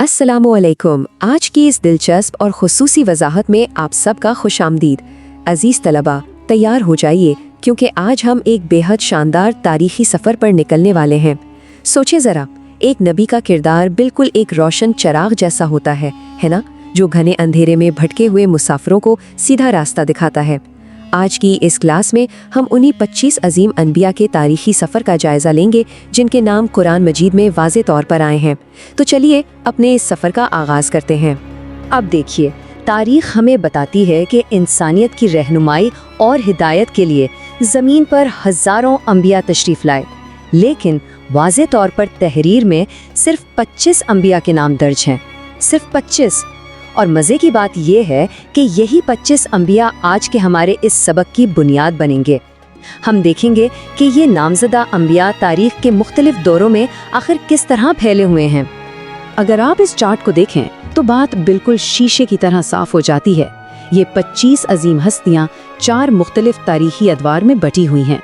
अस्सलामुअलैकुम। आज की इस दिलचस्प और खुसूसी वजाहत में आप सबका खुश आमदीद। अजीज तलबा, तैयार हो जाइए क्योंकि आज हम एक बेहद शानदार तारीखी सफ़र पर निकलने वाले हैं। सोचे ज़रा, एक नबी का किरदार बिल्कुल एक रोशन चराग जैसा होता है ना, जो घने अंधेरे में भटके हुए मुसाफिरों को सीधा रास्ता दिखाता है। आज की इस क्लास में हम उन्हीं 25 अजीम अनबिया के तारीखी सफ़र का जायज़ा लेंगे जिनके नाम कुरान मजीद में वाज़े तौर पर आए हैं। तो चलिए अपने इस सफ़र का आगाज़ करते हैं। अब देखिए, तारीख़ हमें बताती है कि इंसानियत की रहनुमाई और हिदायत के लिए ज़मीन पर हज़ारों अम्बिया तशरीफ़ लाए, लेकिन वाज़े तौर पर तहरीर में सिर्फ 25 अम्बिया के नाम दर्ज हैं। सिर्फ 25। और मज़े की बात यह है कि यही 25 अम्बिया आज के हमारे इस सबक की बुनियाद बनेंगे। हम देखेंगे कि ये नामज़दा अम्बिया तारीख़ के मुख्तलिफ दौरों में आखिर किस तरह फैले हुए हैं। अगर आप इस चार्ट को देखें तो बात बिल्कुल शीशे की तरह साफ हो जाती है। ये 25 अजीम हस्तियाँ 4 मुख्तलिफ तारीख़ी अदवार में बटी हुई हैं।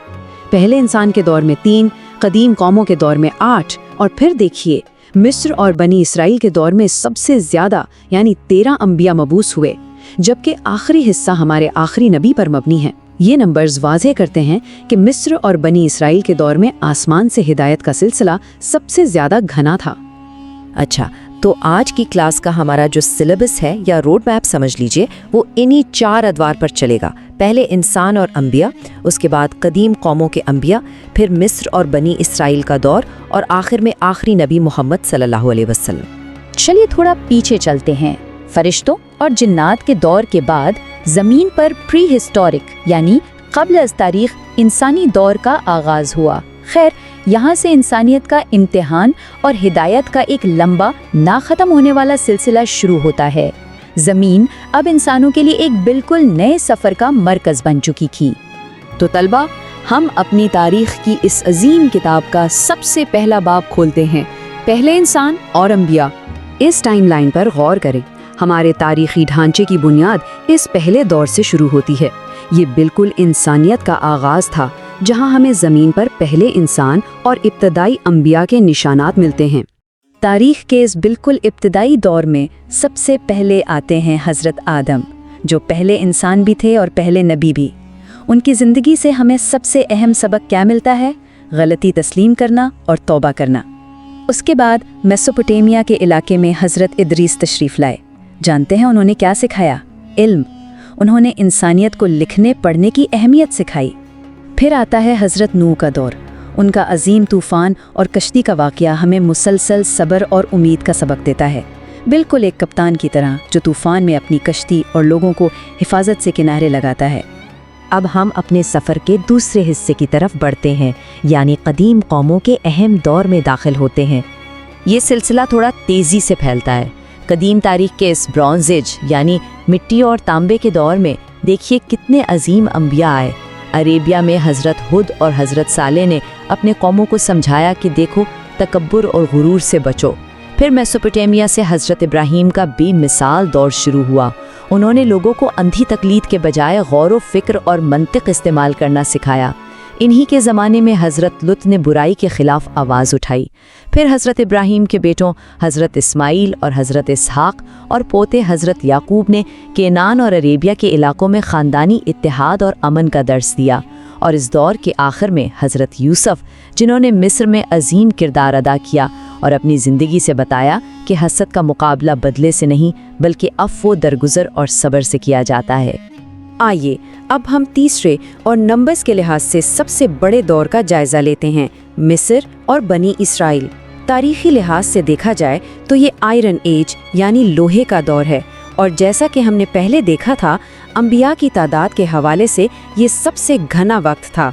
पहले इंसान के दौर में 3, कदीम कौमों के दौर में 8, और फिर देखिए मिस्र और बनी इसराइल के दौर में सबसे ज़्यादा यानी 13 अम्बिया मबूस हुए, जबकि आखिरी हिस्सा हमारे आखिरी नबी पर मबनी है। ये नंबर्स वाज़े करते हैं कि मिस्र और बनी इसराइल के दौर में आसमान से हिदायत का सिलसिला सबसे ज़्यादा घना था। अच्छा, तो आज की क्लास का हमारा जो सिलेबस है या रोड मैप समझ लीजिए, वो इन्हीं 4 अदवार पर चलेगा। पहले इंसान और अम्बिया, उसके बाद कदीम कौमों के अम्बिया, फिर मिस्र और बनी इसराइल का दौर, और आखिर में आखिरी नबी मोहम्मद सल्लल्लाहु अलैहि वसल्लम। चलिए थोड़ा पीछे चलते हैं। फरिश्तों और जिन्नात के दौर के बाद ज़मीन पर प्री हिस्टोरिक यानी क़ब्ल अज़ तारीख़ इंसानी दौर का आगाज़ हुआ। खैर, यहाँ से इंसानियत का इम्तिहान और हिदायत का एक लंबा ना ख़त्म होने वाला सिलसिला शुरू होता है। ज़मीन अब इंसानों के लिए एक बिल्कुल नए सफ़र का मरकज़ बन चुकी थी। तो तलबा, हम अपनी तारीख़ की इस अजीम किताब का सबसे पहला बाब खोलते हैं, पहले इंसान और अम्बिया। इस टाइमलाइन पर गौर करें। हमारे तारीख़ी ढांचे की बुनियाद इस पहले दौर से शुरू होती है। ये बिल्कुल इंसानियत का आगाज़ था, जहां हमें ज़मीन पर पहले इंसान और इब्तदाई अम्बिया के निशानात मिलते हैं। तारीख़ के इस बिल्कुल इब्तदाई दौर में सबसे पहले आते हैं हज़रत आदम, जो पहले इंसान भी थे और पहले नबी भी। उनकी ज़िंदगी से हमें सबसे अहम सबक क्या मिलता है? गलती तस्लीम करना और तौबा करना। उसके बाद मेसोपोटामिया के इलाके में हज़रत इदरीस तशरीफ़ लाए। जानते हैं उन्होंने क्या सिखाया? इल्म। उन्होंने इंसानियत को लिखने पढ़ने की अहमियत सिखाई। फिर आता है हज़रत नूह का दौर। उनका अजीम तूफ़ान और कश्ती का वाक़या हमें मुसलसल सब्र और उम्मीद का सबक देता है, बिल्कुल एक कप्तान की तरह जो तूफ़ान में अपनी कश्ती और लोगों को हिफाजत से किनारे लगाता है। अब हम अपने सफ़र के दूसरे हिस्से की तरफ बढ़ते हैं, यानी कदीम कौमों के अहम दौर में दाखिल होते हैं। ये सिलसिला थोड़ा तेज़ी से फैलता है। कदीम तारीख़ के इस ब्रॉन्ज़ एज यानी मिट्टी और तांबे के दौर में देखिए कितने अजीम अम्बिया आए। अरेबिया में हज़रत हुद और हज़रत साले ने अपने कौमों को समझाया कि देखो, तकब्बुर और गुरूर से बचो। फिर मेसोपोटामिया से हज़रत इब्राहीम का बेमिसाल दौर शुरू हुआ। उन्होंने लोगों को अंधी तकलीद के बजाय गौर व फ़िक्र और मंतिक इस्तेमाल करना सिखाया। इन्हीं के ज़माने में हज़रत लुत ने बुराई के ख़िलाफ़ आवाज़ उठाई। फिर हज़रत इब्राहीम के बेटों हज़रत इस्माईल और हज़रत इसहाक़ और पोते हज़रत याकूब ने केनान और अरेबिया के इलाकों में ख़ानदानी इत्तेहाद और अमन का दर्स दिया। और इस दौर के आखिर में हज़रत यूसुफ़, जिन्होंने मिस्र में अजीम किरदार अदा किया और अपनी ज़िंदगी से बताया कि हसद का मुकाबला बदले से नहीं बल्कि अफ़्व दरगुज़र और सब्र से किया जाता है। आइए अब हम तीसरे और नंबर्स के लिहाज से सबसे बड़े दौर का जायज़ा लेते हैं, मिस्र और बनी इसराइल। तारीख़ी लिहाज से देखा जाए तो ये आयरन एज यानी लोहे का दौर है, और जैसा कि हमने पहले देखा था, अम्बिया की तादाद के हवाले से ये सबसे घना वक्त था।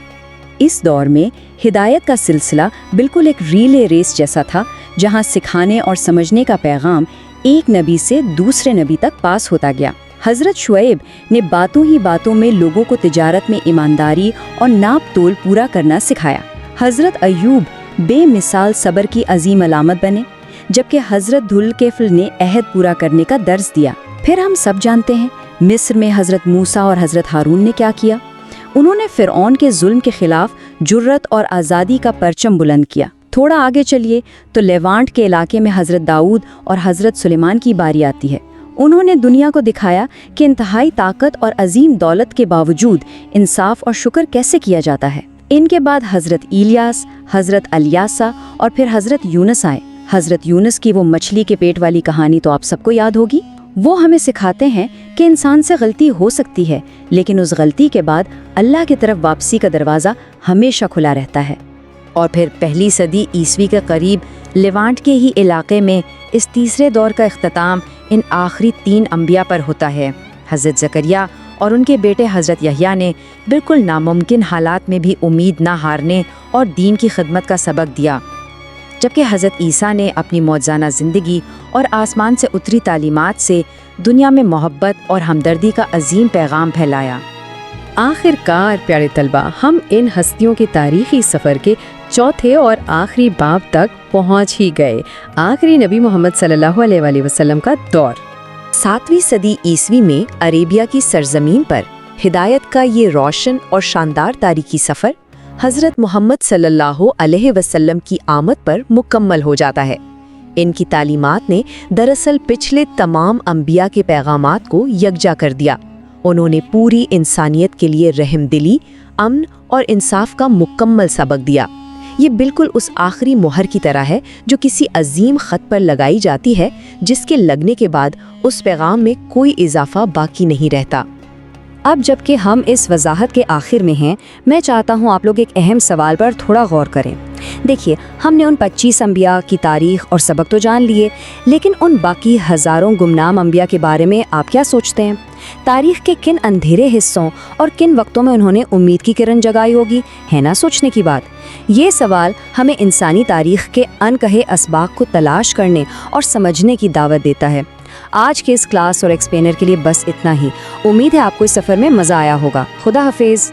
इस दौर में हिदायत का सिलसिला बिल्कुल एक रीले रेस जैसा था, जहाँ सिखाने और समझने का पैगाम एक नबी से दूसरे नबी तक पास होता गया। हज़रत शुएब ने बातों ही बातों में लोगों को तिजारत में ईमानदारी और नाप तोल पूरा करना सिखाया। हज़रत अय्यूब बेमिसाल सब्र की अजीम अलामत बने, जबकि हज़रत धुल्किफ्ल ने अहद पूरा करने का दर्स दिया। फिर हम सब जानते हैं मिस्र में हज़रत मूसा और हज़रत हारून ने क्या किया। उन्होंने फ़िरऔन के जुल्म के खिलाफ जुर्रत और आज़ादी का परचम बुलंद किया। تھوڑا آگے چلیے تو لیوانٹ کے علاقے میں حضرت داؤد اور حضرت سلیمان کی باری آتی ہے۔ انہوں نے دنیا کو دکھایا کہ انتہائی طاقت اور عظیم دولت کے باوجود انصاف اور شکر کیسے کیا جاتا ہے۔ ان کے بعد حضرت ایلیاس، حضرت الیاسا اور پھر حضرت یونس آئے۔ حضرت یونس کی وہ مچھلی کے پیٹ والی کہانی تو آپ سب کو یاد ہوگی۔ وہ ہمیں سکھاتے ہیں کہ انسان سے غلطی ہو سکتی ہے، لیکن اس غلطی کے بعد اللہ کی طرف واپسی کا دروازہ ہمیشہ کھلا رہتا ہے۔ اور پھر پہلی صدی عیسوی کے قریب لیوانٹ کے ہی علاقے میں اس تیسرے دور کا اختتام ان آخری 3 انبیاء پر ہوتا ہے۔ حضرت زکریا اور ان کے بیٹے حضرت یحییٰ نے بالکل ناممکن حالات میں بھی امید نہ ہارنے اور دین کی خدمت کا سبق دیا، جبکہ حضرت عیسیٰ نے اپنی موجزانہ زندگی اور آسمان سے اتری تعلیمات سے دنیا میں محبت اور ہمدردی کا عظیم پیغام پھیلایا۔ آخر کار پیارے طلبہ، ہم ان ہستیوں کے تاریخی سفر کے چوتھے اور آخری باب تک پہنچ ہی گئے، آخری نبی محمد صلی اللہ علیہ وآلہ وسلم کا دور۔ 7ویں صدی عیسوی میں عربیہ کی سرزمین پر ہدایت کا یہ روشن اور شاندار تاریخی سفر حضرت محمد صلی اللہ علیہ وسلم کی آمد پر مکمل ہو جاتا ہے۔ ان کی تعلیمات نے دراصل پچھلے تمام انبیاء کے پیغامات کو یکجا کر دیا۔ انہوں نے پوری انسانیت کے لیے رحم دلی، امن اور انصاف کا مکمل سبق دیا۔ یہ بالکل اس آخری مہر کی طرح ہے جو کسی عظیم خط پر لگائی جاتی ہے، جس کے لگنے کے بعد اس پیغام میں کوئی اضافہ باقی نہیں رہتا۔ اب جبکہ ہم اس وضاحت کے آخر میں ہیں، میں چاہتا ہوں آپ لوگ ایک اہم سوال پر تھوڑا غور کریں۔ دیکھیے، ہم نے ان 25 انبیاء کی تاریخ اور سبق تو جان لیے، لیکن ان باقی ہزاروں گمنام انبیاء کے بارے میں آپ کیا سوچتے ہیں؟ تاریخ کے کن اندھیرے حصوں اور کن وقتوں میں انہوں نے امید کی کرن جگائی ہوگی؟ ہے نا سوچنے کی بات۔ یہ سوال ہمیں انسانی تاریخ کے انکہے اسباق کو تلاش کرنے اور سمجھنے کی دعوت دیتا ہے۔ آج کے اس کلاس اور ایکسپلینر کے لیے بس اتنا ہی۔ امید ہے آپ کو اس سفر میں مزہ آیا ہوگا۔ خدا حافظ۔